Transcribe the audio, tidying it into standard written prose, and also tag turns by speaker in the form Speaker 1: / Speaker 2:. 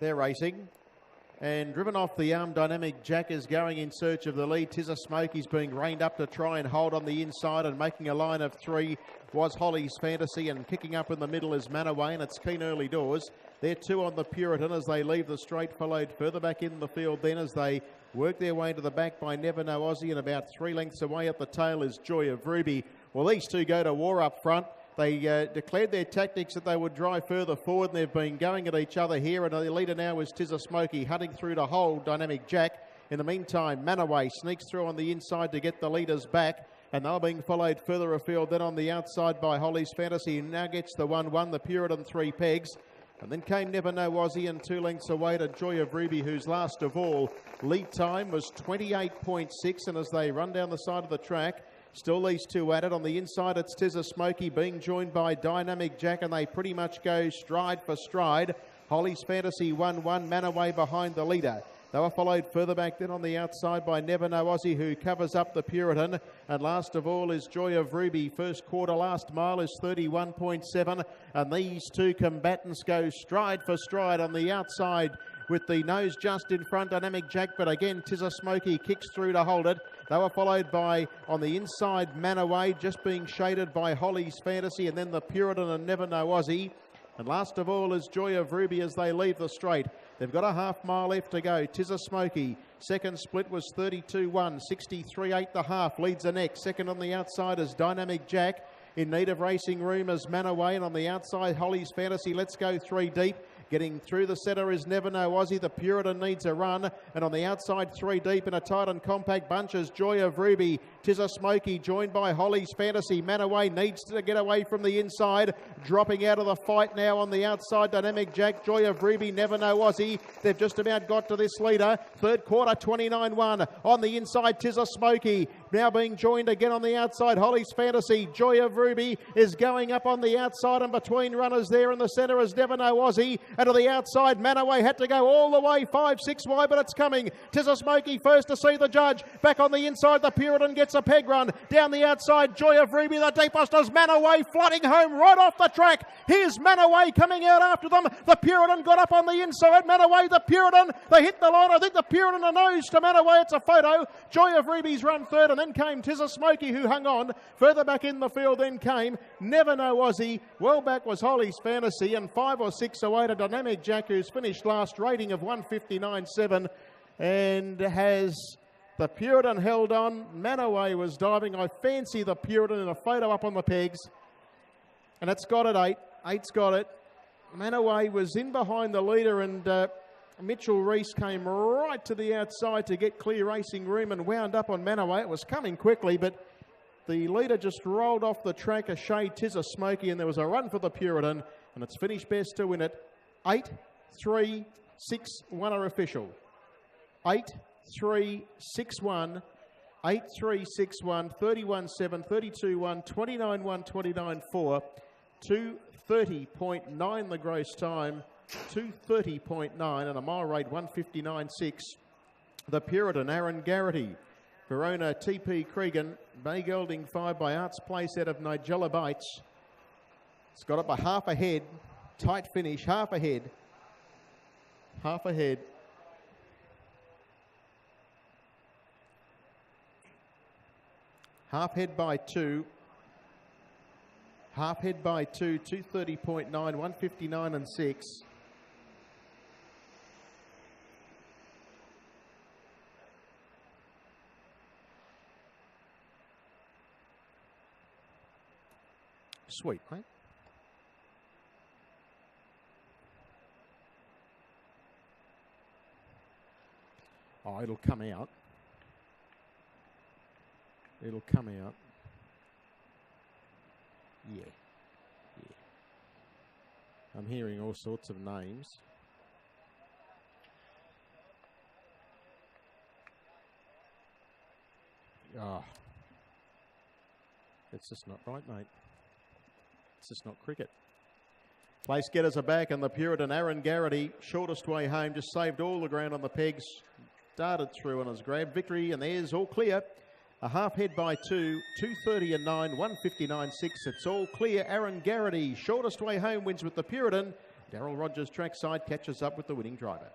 Speaker 1: They're racing. And driven off the arm, Dynamic Jack is going in search of the lead. Tis a Smoke. He's being reined up to try and hold on the inside, and making a line of 3 was Holly's Fantasy, and kicking up in the middle is Manaway, and it's Keen Early Doors. They're 2 on the Puritan as they leave the straight, followed further back in the field then as they work their way to the back by Never Know Aussie, and about 3 lengths away at the tail is Joy of Ruby. Well, these two go to war up front. They declared their tactics that they would drive further forward, and they've been going at each other here. And the leader now is Tis a Smoky, hunting through to hold Dynamic Jack. In the meantime, Manaway sneaks through on the inside to get the leaders back, and they're being followed further afield then on the outside by Holly's Fantasy, and now gets the 1-1, the Puritan 3 pegs. And then came Never Know Aussie, and 2 lengths away to Joy of Ruby, whose last of all lead time was 28.6. And as they run down the side of the track, still these two at it. On the inside, it's Tis a Smoky being joined by Dynamic Jack, and they pretty much go stride for stride. Holly's Fantasy 1-1, Manaway behind the leader. They were followed further back then on the outside by Never Know Aussie, who covers up the Puritan. And last of all is Joy of Ruby. First quarter, last mile is 31.7. And these two combatants go stride for stride on the outside, with the nose just in front, Dynamic Jack. But again, Tis a Smoky kicks through to hold it. They were followed by, on the inside, Manaway, just being shaded by Holly's Fantasy, and then the Puritan and Never Know Aussie. And last of all is Joy of Ruby as they leave the straight. They've got a half mile left to go. Tis a Smoky. Second split was 32-1, 63.8 the half. Leads the next. Second on the outside is Dynamic Jack. In need of racing room as Manaway, and on the outside, Holly's Fantasy. Let's go 3 deep. Getting through the centre is Never Know Aussie. The Puritan needs a run. And on the outside, 3 deep in a tight and compact bunch is Joy of Ruby. Tis a Smoky joined by Holly's Fantasy. Manaway needs to get away from the inside. Dropping out of the fight now on the outside, Dynamic Jack, Joy of Ruby, Never Know Aussie. They've just about got to this leader. Third quarter, 29-1. On the inside, Tis a Smoky. Now being joined again on the outside, Holly's Fantasy. Joy of Ruby is going up on the outside, and between runners there in the centre is Never Know Aussie. And to the outside, Manaway had to go all the way 5-6 wide, but it's coming. Tis a Smoky first to see the judge. Back on the inside, the Puritan gets a peg run. Down the outside, Joy of Ruby, the deepest is Manaway, flooding home right off the track. Here's Manaway coming out after them. The Puritan got up on the inside. Manaway, the Puritan, they hit the line. I think the Puritan a nose to Manaway. It's a photo. Joy of Ruby's run third, and then came Tis a Smoky, who hung on. Further back in the field then came Never Know Aussie. Well back was Holly's Fantasy, and 5 or 6 away to Dynamic Jack, who's finished last, rating of 159.7, and has the Puritan held on. Manaway was diving. I fancy the Puritan in a photo up on the pegs, and it's got it 8. 8's got it. Manaway was in behind the leader, and Mitchell Reese came right to the outside to get clear racing room and wound up on Manaway. It was coming quickly, but the leader just rolled off the track a shade. Tis a Smoky, and there was a run for the Puritan, and it's finished best to win it. 8, 3, 6, 1 are official. 8, 3, 6, 1, 8, 3, 6, 1, 31, 7, 32, 1, 29, 1, 29, 4, 230.9 the gross time, 230.9, and a mile rate 159.6. The Puritan, Aaron Garrity. Verona, TP Cregan. Bay Gelding 5 by Arts Place out of Nigella Bates. It's got up a half ahead. Tight finish, half ahead. Half ahead. Half head by 2. Half head by 2, 230.9, 159 and 6. Sweet, mate. Oh, it'll come out. It'll come out. Yeah. Yeah. I'm hearing all sorts of names. Oh. It's just not right, mate. It's just not cricket. Place getters are back, and the Puritan, Aaron Garrity, shortest way home, just saved all the ground on the pegs. Darted through on his grab. Victory, and there's all clear. A half head by 2, 230 and 9, 159.6. It's all clear. Aaron Garrity, shortest way home, wins with the Puritan. Daryl Rogers trackside catches up with the winning driver.